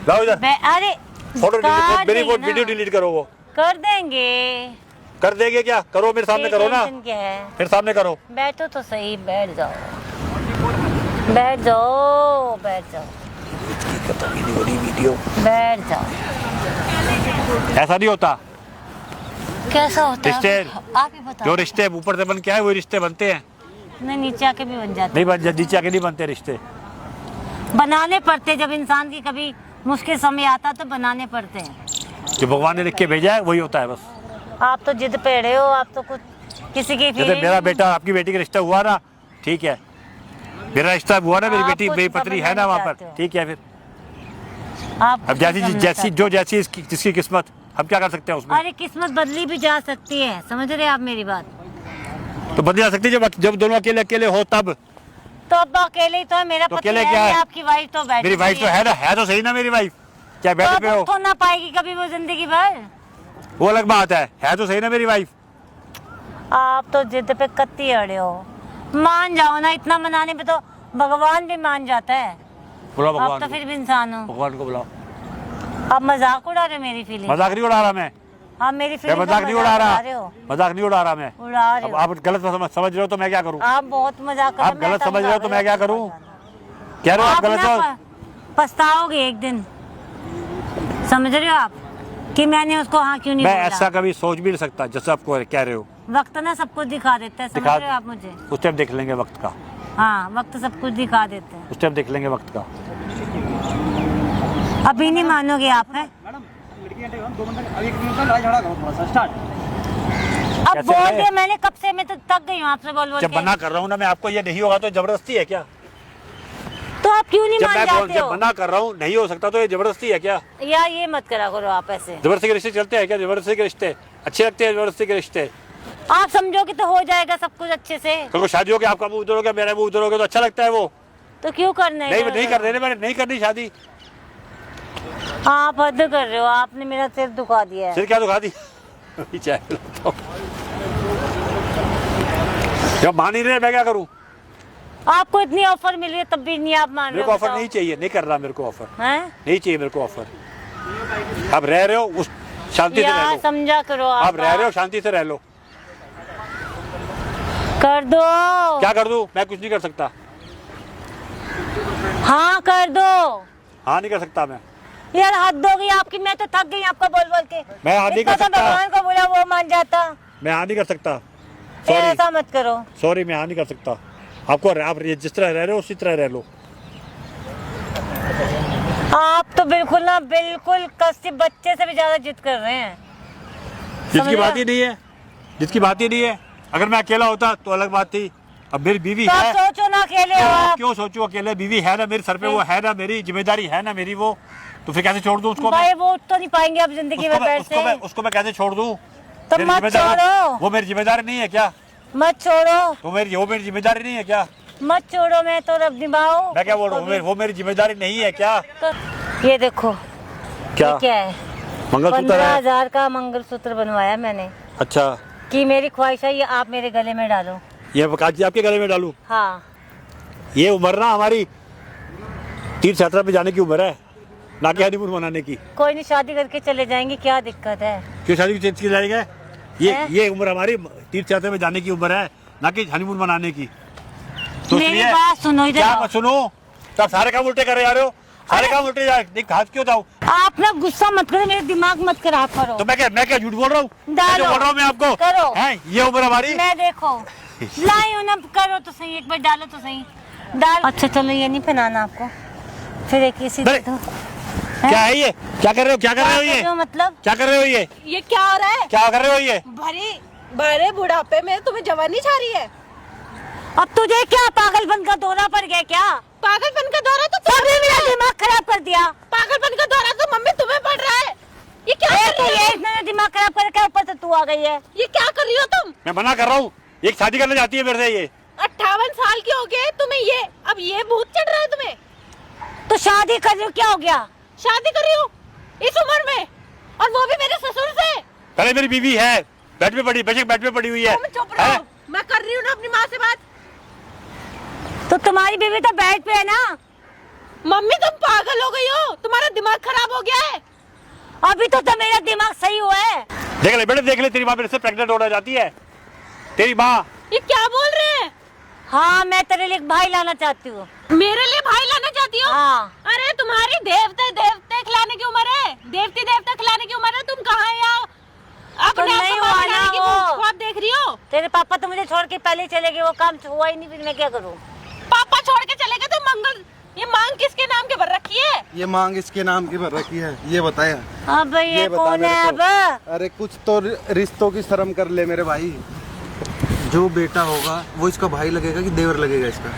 लाओ इधर अरे फोटो डिलीट, मेरी वीडियो डिलीट करो। वो कर देंगे। कर देंगे क्या? करो मेरे सामने करो ना, क्या है? मेरे सामने करो। बैठो तो सही, बैठ जाओ बैठ जाओ बैठ जाओ वीडियो बैठ जाओ। ऐसा नहीं होता। कैसा होता रिश्ते है आप ही जो बताओ। रिश्ते ऊपर से बन के आए वही रिश्ते बनते हैं, नहीं नीचे आके भी बन जाते नहीं बन नीचे आके नहीं बनते रिश्ते। बनाने पड़ते, जब इंसान की कभी मुश्किल समय आता तो बनाने पड़ते हैं। जो भगवान ने लिख के भेजा है वही होता है बस। आप तो जिद पे रहे हो, आप तो कुछ किसी की जैसे feeling मेरा बेटा आपकी बेटी का रिश्ता हुआ ना, ठीक है, मेरा रिश्ता हुआ ना, मेरी आप बेटी कुछ मेरी पत्नी है ना समझना वहाँ चाहते पर, हो। ठीक है। फिर आप अब जैसी समझना जैसी चाहते जो जैसी इसकी जिसकी किस्मत, हम क्या कर सकते हैं हो। उसमें। अरे किस्मत बदली भी जा सकती है, समझ रहे हैं आप मेरी बात। तो बदल जा सकती है जब दोनों अकेले अकेले हो तब। तो अब अकेले ही तो है, मेरा तो पति अकेले है, क्या है? आपकी वाइफ तो बैठी मेरी वाइफ तो है ना, है तो सही ना मेरी वाइफ, क्या बैठे पे हो, तो ना पाएगी कभी वो जिंदगी भर। वो अलग बात है तो सही ना मेरी वाइफ। आप तो जिद पे कत्ती अड़े हो, मान जाओ ना, इतना मनाने पे तो भगवान भी मान जाता है। बुलाओ आप तो भगवान फिर भी इंसान हो। भगवान को बुलाओ। आप मजाक उड़ा रहे हो मेरी फीलिंग, मजाक नहीं उड़ा रहा मैं, आप मेरी मैं फीलिंग मजाक नहीं उड़ा रहा, रहे हो, मजाक नहीं उड़ा रहा मैं। उड़ा रहे अब हो। आप गलत समझ रहे हो तो मैं क्या करूँ, आप बहुत मजाक कर रहे आप हो, मैं गलत तब समझ रहे हो तो मैं क्या उड़ा करूँ, कह रहे हो आप आप गलत ना हो। पछताओगे एक दिन, समझ रहे हो आप कि मैंने उसको हाँ क्यों नहीं मैं बोला। ऐसा कभी सोच भी नहीं सकता जैसा आप कह रहे हो। वक्त ना सब कुछ दिखा देता है, समझ दिखा रहे हो आप मुझे। उस टाइम देख लेंगे वक्त का, हाँ वक्त सब कुछ दिखा देते हैं, उस टाइम देख लेंगे वक्त का। अभी नहीं मानोगे आप, है मैडम लड़की 2 मिनट अभी 1 मिनट का लड़ाई झगड़ा करो थोड़ा सा स्टार्ट। अब कैसे बोल है? दिया मैंने कब से, मैं तो थक गई हूँ आपसे बोल जब के। मना कर रहा हूँ ना मैं आपको, ये नहीं होगा तो जबरदस्ती है क्या। तो आप क्यों नहीं जब मान मैं जाते जब हो मना कर रहा हूँ नहीं हो सकता तो ये जबरदस्ती है क्या। या ये मत करा करो आप ऐसे। जबरदस्ती के रिश्ते चलते हैं क्या, जबरदस्ती के रिश्ते अच्छे लगते हैं, जबरदस्ती के रिश्ते। आप समझोगे तो हो जाएगा सब कुछ अच्छे से, कल को शादी हो गया, आपका मुंह उधर हो गया, मेरा मुंह उधर हो गया तो अच्छा लगता है वो। तो क्यों करना है। नहीं कर देने, मैंने नहीं करनी शादी। आप हद कर रहे हो, आपने मेरा सिर दुखा दिया है। सिर क्या दुखा दी चाय पिलाता हूँ। जब मान ही रहे मैं क्या करूँ। आपको इतनी ऑफर मिल रही है तब भी नहीं आप मान मेरे रहे को हो। ऑफर नहीं चाहिए, नहीं कर रहा मेरे को ऑफर, हैं नहीं चाहिए मेरे को ऑफर। आप रह रहे हो उस शांति से रह यार लो, समझा करो आप रह रहे हो शांति से रह लो। कर दो। क्या कर दूं, मैं कुछ नहीं कर सकता। हाँ कर दो। हाँ नहीं कर सकता मैं। यार हद हो गई आपकी, मैं तो थक गई आपका बोल बोल के। मैं हाँ नहीं कर इतना तो सकता। भगवान को बोला वो मान जाता। मैं हाँ नहीं कर सकता, फिर सॉरी ऐसा मत करो। सॉरी, मैं हाँ नहीं कर सकता। आपको आप जिस तरह रह रहे हो उसी तरह रह लो। आप तो बिल्कुल ना, बिल्कुल कस्ती बच्चे से भी ज्यादा जिद कर रहे हैं। जिसकी समझ बात रहे? ही नहीं है, जिसकी बात ही नहीं है। अगर मैं अकेला होता तो अलग बात थी, अब मेरी बीवी तो आप है। सोचो ना अकेले हो आप। क्यों सोचूं अकेले, बीवी है ना मेरे सर पे, वो है ना, मेरी जिम्मेदारी है ना मेरी वो, तो फिर कैसे छोड़ दूं उसको मैं? भाई वो उठ तो नहीं पाएंगे अब जिंदगी में बैठ से। उसको मैं कैसे छोड़ दूं? तो मेरी मत जिम्मेदारी- छोड़ो। वो मेरी जिम्मेदारी नहीं है क्या? मत छोड़ो, वो मेरी जिम्मेदारी नहीं है क्या? मत छोड़ो, मैं तो रब निभाओ। मैं क्या बोल रहा हूँ, वो मेरी जिम्मेदारी नहीं है क्या? तो ये देखो क्या ये क्या है, मंगलसूत्र 15,000 का मंगलसूत्र बनवाया मैंने अच्छा, कि मेरी ख्वाहिश है ये आप मेरे गले में डालो। ये काजी आपके गले में डालूं? हाँ ये उम्र ना हमारी तीर्थ यात्रा पे जाने की उम्र है, ना कि हनीमून मनाने की। कोई नहीं, शादी करके चले जाएंगे, क्या दिक्कत है। क्यों शादी की जाएगा? हैं? ये उम्र हमारी तीर्थ यात्रा में जाने की उम्र है, ना कि हनीमून मनाने की। तो मेरी इसलिए- बात सुनो इधर क्या आओ। मत सुनो, तो आप सारे काम उल्टे करे जा रहे हो, सारे अरे- काम उल्टे जा रहे हो। क्यों जाऊँ आप ना गुस्सा मत करो, मेरे दिमाग मत खराब करो। तो मैं क्या झूठ बोल रहा हूँ? डालो। जो बोल रहा हूँ मैं आपको करो। हैं, ये उम्र हमारी। मैं देखो लाई हूं ना, करो तो सही, एक बार डालो तो सही, डाल। अच्छा चलो ये नहीं पहनाना आपको, फिर एक इसी दे दो। क्या है ये, क्या कर रहे हो, क्या कर रहे हो ये, मतलब क्या कर रहे हो ये क्या हो रहा है? क्या कर रहे हो ये? भरे बुढ़ापे में तुम्हें जवानी छा रही है। अब तुझे क्या पागलपन का दौरा पड़ गया क्या? पागलपन का दौरा तो सबने मेरा दिमाग खराब कर दिया। पागलपन का दौरा तो मम्मी तुम्हें पड़ रहा है। ये क्या एक कर तो रही ये हो? इसने दिमाग खराब करके ऊपर से तू आ गई है। ये क्या कर रही हो तुम? मैं मना कर रहा हूँ, एक शादी करने जाती है मेरे से ये। 58 साल की हो गए तुम्हें, ये अब ये भूत चढ़ रहा है तुम्हें। तो शादी कर रही हो, क्या हो गया? शादी कर रही हो इस उम्र में, और वो भी मेरे ससुर से। पहले मेरी बीवी है, बेड पे पड़ी, बेशक बेड पे पड़ी हुई है। तुम चुप हैं? रहो, मैं कर रही हूँ ना अपनी माँ से बात। तो तुम्हारी बीवी तो बेड पे है ना। मम्मी तुम पागल हो गई हो, तुम्हारा दिमाग खराब हो गया है। अभी तो मेरा दिमाग सही हुआ है। देख ले बेटे, देख ले, तेरी माँ मेरे से प्रेग्नेंट होना जाती है, तेरी माँ। ये क्या बोल रहे हैं? हाँ मैं तेरे लिए एक भाई लाना चाहती हूँ। मेरे लिए भाई लाना चाहती हो? हाँ। अरे तुम्हारी देवते देवते खिलाने की उम्र है, देवती देवता खिलाने की उम्र है। तुम कहाँ यहाँ अपने तो आप नहीं को माँ हुआ बनाने ना की वो। ख्वाब देख रही हो। तेरे पापा तो मुझे छोड़ के पहले ही चले गए, वो काम हुआ ही नहीं, फिर मैं क्या करूँ? पापा छोड़ के चले गए तो मंगल ये मांग किसके नाम के भर रखी है? ये मांग इसके नाम की भर रखी है, ये बताया। अब ये बता कौन है मेरे अब? को। अरे कुछ तो रिश्तों की शर्म कर ले मेरे भाई। जो बेटा होगा वो इसका भाई लगेगा कि देवर लगेगा इसका?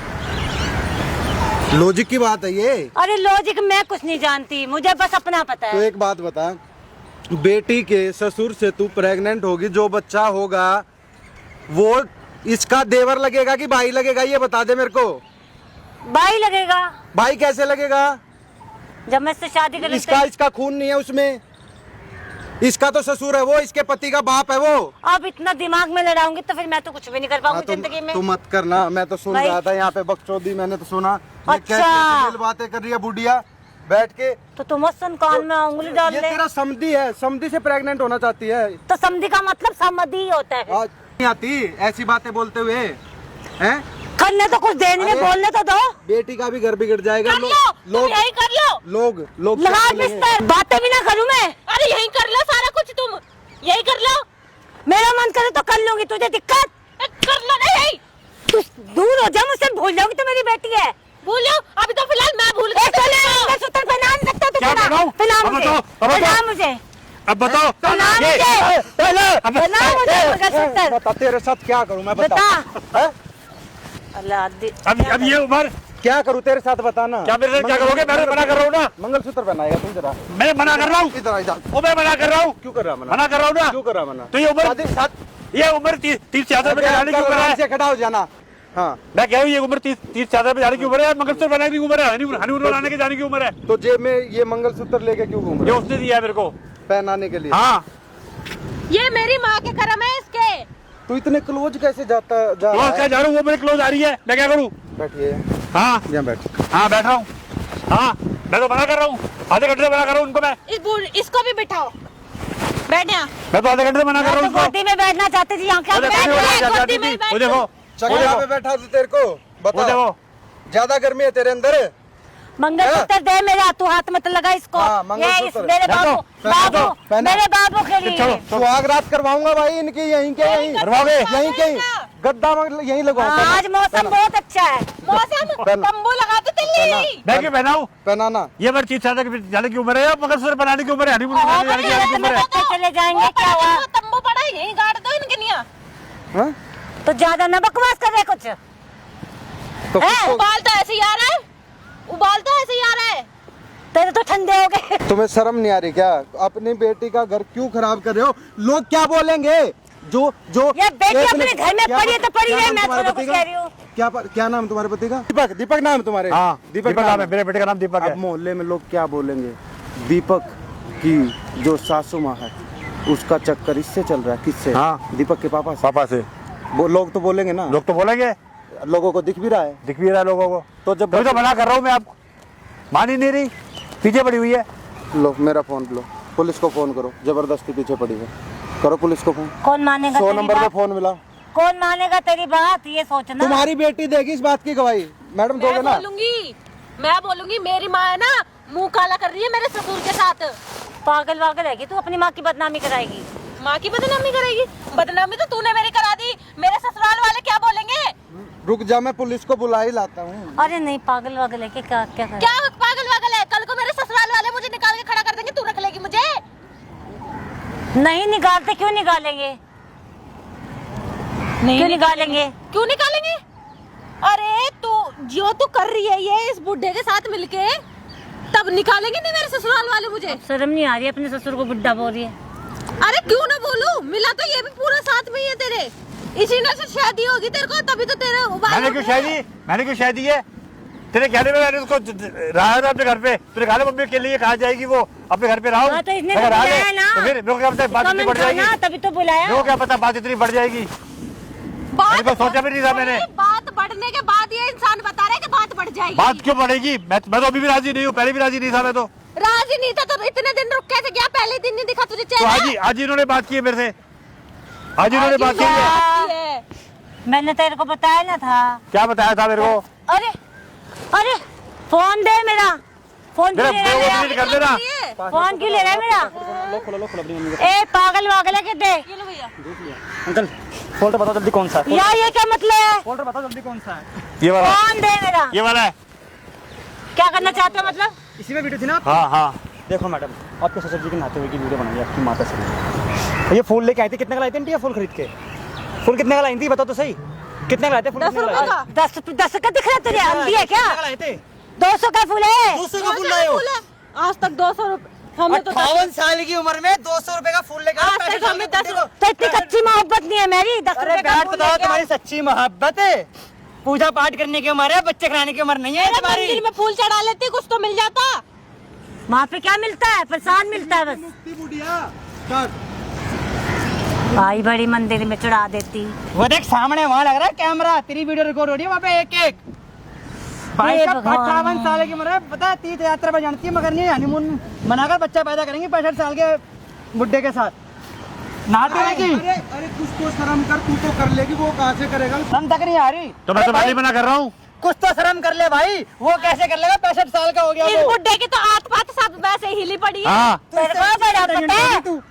लॉजिक की बात है ये। अरे लॉजिक मैं कुछ नहीं जानती, मुझे बस अपना पता तो है। एक बात बता, बेटी के ससुर से तू प्रेग्नेंट होगी, जो बच्चा होगा वो इसका देवर लगेगा कि भाई लगेगा, ये बता दे मेरे को। भाई लगेगा। भाई कैसे लगेगा? जब मैं इससे शादी कर इसका खून नहीं है उसमें, इसका तो ससुर है वो, इसके पति का बाप है वो। अब इतना दिमाग में लड़ाऊंगी तो फिर मैं तो कुछ भी नहीं कर पाऊंगी जिंदगी में। तू मत करना, मैं तो सुन भाई। रहा था यहाँ पे बकचोदी, मैंने तो सुना। ये अच्छा। कैसी बातें कर रही है बुढ़िया बैठ के। तो तुम मत सुन, कान में उंगली डाल ये ले। तेरा समधी है, समधी से प्रेग्नेंट होना चाहती है। तो समधी का मतलब समधी होता है। आज नहीं आती ऐसी बातें बोलते हुए हैं? करने तो कुछ देने में अरे। बोलने तो दो। बेटी का भी घर बिगड़ जाएगा। कर लो, तुम यही कर लो। लोग लगा क्या बोलेंगे? बिस्तर, बातें भी ना करूं मैं। अरे यही कर लो सारा कुछ, तुम यही कर लो। मेरा मन करे तो कर लूंगी, तुझे दिक्कत? कर लो ना यही। तू दूर हो जा मुझसे, भूल जाओगी तो मेरी बेटी है। भूलो, अभी तो फिलहाल मैं भूल गई। मंगलसूत्र पहना नहीं सकता तू। क्या पहनाऊं? पहना अब मुझे, बताओ, अब बताओ। पहना मुझे, अब बताओ पहना ये- मुझे, अब- पहना मुझे मंगलसूत्र। बता तेरे साथ क्या करूं मैं, बता। बता। हैं? अल्लाह अब ये उम्र क्या करूं तेरे साथ, बताना। क्या मेरे साथ क्या करोगे? मैं मना कर रहा हूँ ना, मंगलसूत्र पहनाएगा तू जरा। मैं मना कर रहा हूँ। इधर आ, इधर। वो मैं मना कर रहा हूँ, क्यों कर रहा मना? मना कर रहा हूँ ना। क्यों कर रहा मना? तो ये उम्र ये उम्र 30 चादर पे जाने की उम्र है। से खड़ा हो जाना। हाँ, मैं कह रहा हूँ ये उम्र 30 चादर पे जाने की उम्र है, मंगलसूत्र बनाने की उम्र है, हनीमून बनाने के जाने की उम्र है। तो जेब में ये मंगलसूत्र लेके क्यों घूम ये रहे हो? उसने दिया है मेरे को। पहनाने के लिए। हाँ, ये मेरी माँ के कर्म है इसके। तू इतने क्लोज कैसे जा क्लोज रहा क्या है? जा रहा हूँ, वो मेरे क्लोज आ रही है, मैं क्या करूँ? बैठिए हाँ यहाँ बैठ। हाँ बैठ रहा हूँ। हाँ मैं तो मना कर रहा हूँ, आधे घंटे से मना कर रहा हूँ उनको मैं। इसको भी बिठाओ, बैठ यहाँ। मैं तो आधे घंटे से मना कर रहा मैं हूँ तो उनको। गोदी में बैठना चाहती थी, यहाँ क्या वो देखो, बैठ वो रहा है? देखो, गोदी में वो देखो, वो चंगा पे देखो, बैठा दे तेरे को, वो बता। देखो। ज्यादा गर्मी है तेरे अंदर? मंगलसूत्र दे मेरा, तू हाथ मत लगा इसको। हाँ, ये मंगलसूत्र। इस मेरे पहना बाबू दो, पहना दो, पहना। मेरे बाबू के लिए। चलो, सुहाग रात करवाऊंगा भाई इनकी, यहीं के यहीं करवाओगे? यहीं के गद्दा यहीं हाँ, लगवाऊंगा। आज मौसम बहुत अच्छा है। मौसम पहना। तंबू लगाते थे। मैं क्यों पहनाऊँ? पहनाना। ये मेरी 30 चादर पे जाने की उम्र है या मंगलसूत्र बनाने की उम्र है, हनीमून बनाने जाने की उम्र है? चले जाएंगे, क्या हुआ? तंबू पड़ा है, यहीं गाड़ दो इनके निया। हाँ? तो ज्यादा न बकवास कर रहे कुछ। तो है? किसको- उबाल तो ऐसे ही आ रहा है, उबाल तो ऐसे ही आ रहा है। तेरे तो ठंडे हो गए। तुम्हें शर्म नहीं आ रही क्या? अपनी बेटी का घर क्यों खराब कर रहे हो? लोग क्या बोलेंगे? जो ये बेटी एक अपने मिनट, घर में क्या- पड़ी है तो पड़ी क्या है, नाम मैं तुम्हारे थोड़ा पति कुछ का? कह रही हूँ। क्या नाम तुम्हारे पति का? दीपक। दीपक नाम है तुम्हारे? हाँ दीपक नाम है, मेरे बेटे का नाम दीपक अब है। मोहल्ले में लोग क्या बोलेंगे? दीपक की जो सासू माँ है उसका चक्कर इससे चल रहा है। किससे? हाँ। दीपक के पापा से। पापा से वो लोग तो बोलेंगे ना, लोग तो बोलेंगे, लोगों को दिख भी रहा है। दिख भी रहा है लोगों को। तो जब तभी तो मना कर रहा हूँ मैं, आपको मान ही नहीं रही, पीछे पड़ी हुई है। लो मेरा फोन लो, पुलिस को फोन करो, जबरदस्ती पीछे पड़ी है। करो पुलिस को फोन। कौन मानेगा 100 तेरी नंबर पे बात? फोन मिला। कौन मानेगा तेरी बात, ये सोचना। तुम्हारी बेटी देगी इस बात की गवाही। मैडम दोगे मैं ना? बोलूंगी मेरी माँ है ना, मुंह काला कर रही है मेरे ससुर के साथ। पागल वागल है कि तू अपनी माँ की बदनामी कराएगी? माँ की बदनामी करेगी? बदनामी तो तूने मेरी करा दी, मेरे ससुराल वाले क्या बोलेंगे? रुक जा, मैं पुलिस को बुला ही लाता हूँ। अरे नहीं, पागल वागल है कि क्या क्या कर? क्या पागल वागल है? कल को मेरे ससुराल वाले मुझे निकाल के खड़ा कर देंगे, तू रख लेगी मुझे? नहीं निकालते, क्यों निकालेंगे? क्यों निकालेंगे? क्यों निकालेंगे? अरे तू जो तू कर रही है ये इस बुढ़े के साथ मिलके, तब निकालेंगे नहीं मेरे ससुराल वाले मुझे? शर्म नहीं आ रही अपने ससुर को बुड्ढा बोल रही है? अरे क्यों ना बोलूं, मिला तो ये भी पूरा साथ में ही है तेरे। इसी ने से शादी होगी तेरे को, तभी तो तेरे मैंने क्यों शादी, मैंने क्यों शादी है? तेरे कहने में मैंने उसको रहा था अपने घर पे, तेरे कहा मम्मी के लिए कहा जाएगी वो अपने घर पे रहो। हाँ, तो इसने अगर तो आ बुलाया गए, ना। तो फिर मेरे को क्या पता बात इतनी बढ़ जाएगी? तभी तो बुलाया। मेरे को क्या पता बात इतनी बढ़ जाएगी? मैंने तो सोचा भी नहीं था मैंने। बात बढ़ने के बाद ये इंसान बता रहा है कि बात बढ़ जाएगी। बात क्यों बढ़ेगी? मैं तो अभी भी राजी नहीं हूँ, पहले भी राजी नहीं था मैं तो। राजी नहीं था तो इतने दिन रुक कैसे गया? पहले दिन नहीं दिखा तुझे तो चेहरा? आज इन्होंने बात की है मेरे से, आज इन्होंने बात की है। मैंने तेरे को बताया ना था। क्या बताया था मेरे को? अरे अरे फोन दे मेरा। फोन क्यों ले रहा है डिलीट कर देना। मेरा? फोन क्यों ले रहा है मेरा? खोलो अपनी मम्मी का। ए पागल वागल है कितने? ये लो भैया। अंकल फोल्डर बताओ जल्दी कौन सा है। यार ये क्या मतलब है? फोल्डर बताओ जल्दी कौन सा है। ये वाला, फोन दे मेरा। ये वाला है। क्या करना चाहते हो मतलब? इसी में वीडियो थी ना। हाँ हाँ। देखो मैडम, आपके ससुर जी के नहाते हुए की वीडियो बनाई है आपकी माता से। ये फूल लेके आई थी, कितने का लाई थी आंटी? फूल खरीद के फूल कितने का लाई थी बताओ तो सही, कितने का लाए थे फूल? 10 रुपए का। 10 का दिख रहा है तुझे? अंधी है क्या? कितने का लाए थे? 200 का फूल है। 200 का फूल लाए हो? आज तक 200 रुपए हमें तो 58 साल की उम्र में 200 रुपए का फूल लेकर आज तक हमें 10 तो इतनी कच्ची मोहब्बत नहीं है मेरी। 10 अरे रुपए का बैठ फूल बताओ, लेके तुम्हारी सच्ची मोहब्बत है। पूजा पाठ करने की उम्र है, बच्चे खिलाने की उम्र नहीं है मंदिर तुम्हारी। में फूल चढ़ा लेती कुछ तो मिल जाता। वहाँ पे क्या मिलता है? प्रसाद मिलता है बस। बुढ़िया काट। भाई बड़ी मंदिर में चढ़ा देती। वो देख सामने वहाँ लग रहा है कैमरा, तेरी वीडियो रिकॉर्ड हो रही है वहाँ पे एक एक। भाई हे साहब भगवान। 58 साल की उम्र है, पता है तीर्थ यात्रा पर जानती है, मगर नहीं हनीमून मनाकर बच्चा पैदा करेंगे 65 साल के बुड्ढे के साथ। नहाते हैं कि अरे अरे कुछ तो शर्म कर, तू तो कर लेगी, वो कहाँ से करेगा? शर्म तक नहीं आ रही। तो मैं तुम्हारी मना कर रहा हूँ। कुछ तो शर्म कर ले भाई, वो कैसे कर लेगा? 65 साल का हो गया इस वो। बुड्ढे की तो आत पात सब वैसे हिली पड़ी है। हाँ, तेरे को बड़ा पता है?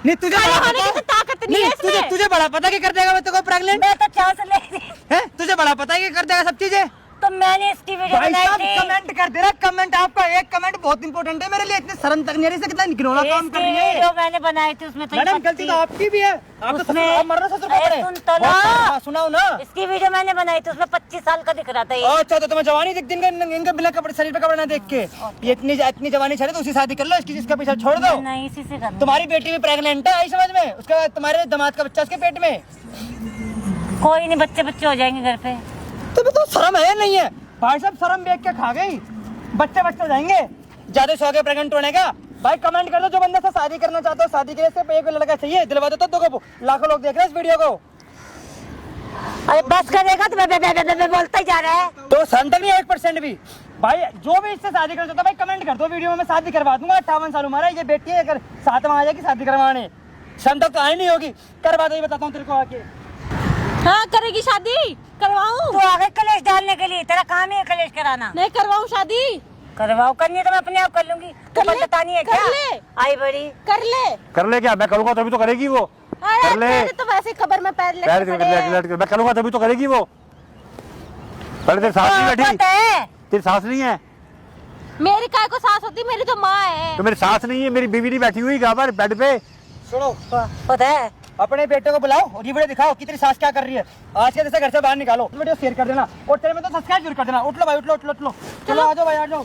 नहीं तुझे खड़े बड़ा होने की पता तो ताकत नहीं है तुझे इसमें। तुझे बड़ा पता कि कर देगा मैं तो प्रेग्नेंट मैं तो चांस ले रही। है? तुझे बड़ा पता है कि कर देगा सब चीजें। तो मैंने इसकी वीडियो भाई बनाई साहब थी। कमेंट कर दे रहा, कमेंट आपका एक कमेंट बहुत इंपॉर्टेंट है मेरे लिए। इतनी शर्म तक नहीं आ रही, कितना घिनौना काम कर इसकी रही है। वीडियो मैंने बनाई थी, उसमें तो मैडम गलती तो आपकी भी है, आप तो उसमें- आप मर रहे हो ससुर अरे पकड़े। सुन तो लो। हाँ, सुनाओ ना। इसकी वीडियो मैंने बनाई थी, उसमें 25 साल का दिख रहा था ये। अच्छा तो तुम्हें जवानी दिखती है इनके बिना कपड़े, शरीर पे कपड़े ना देख के। ये इतनी जवानी छड़े तो उसी शादी कर लो, इसकी जिसका पीछा छोड़ दो। नहीं इसी से करना। तुम्हारी बेटी भी प्रेग्नेंट है, आई समझ में? उसका तुम्हारे दामाद का बच्चा उसके पेट में। कोई नहीं, बच्चे हो जाएंगे घर पे। तुम्हें तो शर्म है नहीं है? भाई साहब शर्म देख के खा गई। बच्चे हो जाएंगे, ज्यादा शौक है प्रेग्नेंट होने का। भाई कमेंट कर दो, जो बंदा से शादी करना चाहते हो, शादी के लिए सिर्फ एक लड़का चाहिए, दिलवा दो तो दो को। लाखों लोग देख रहे हैं इस वीडियो को। अरे बस करेगा तो बे बोलता ही जा रहा है। तो शर्म तक नहीं 1% भी। भाई जो भी इससे शादी करना चाहता है भाई कमेंट कर दो, वीडियो में मैं शादी करवा दूंगा। 58 साल उम्र है, ये बेटी है, अगर साथ में आ जाएगी शादी करवाने। शर्म तक तो आई नहीं होगी, करवा दो, ये बताता हूँ तेरे को आके। हाँ करेगी शादी? करवाऊं? तू आगे कलेश डालने के लिए, तेरा काम ही है कलेश कराना। नहीं करवाऊं शादी? करवाओ, करनी है तो मैं अपने आप कर लूंगी। तू कर ले, पता नहीं है कर क्या? ले। आई बड़ी कर ले। क्या मैं करूँगा तभी तो करेगी वो। अरे कर ले। तेरे तो वैसे खबर में पैर पैर लेके पड़े हैं। मैं करूँगा तभी तो करेगी वो। पहले तेरी सास नहीं बैठी, पता है तेरी सास नहीं है। मेरी काय को सास होती, मेरी तो माँ है। तो मेरी सास नहीं है, मेरी बीवी नहीं बैठी हुई कहाँ पर बेड पे। सुनो, पता है। अपने बेटे को बुलाओ और ये वीडियो दिखाओ कि तेरी सास क्या कर रही है। आज के जैसे घर से बाहर निकालो, वीडियो शेयर कर देना और तेरे में तो सब्सक्राइब जरूर कर देना। उठ लो भाई, उठ लो। चलो आ जाओ भाई, आ जाओ।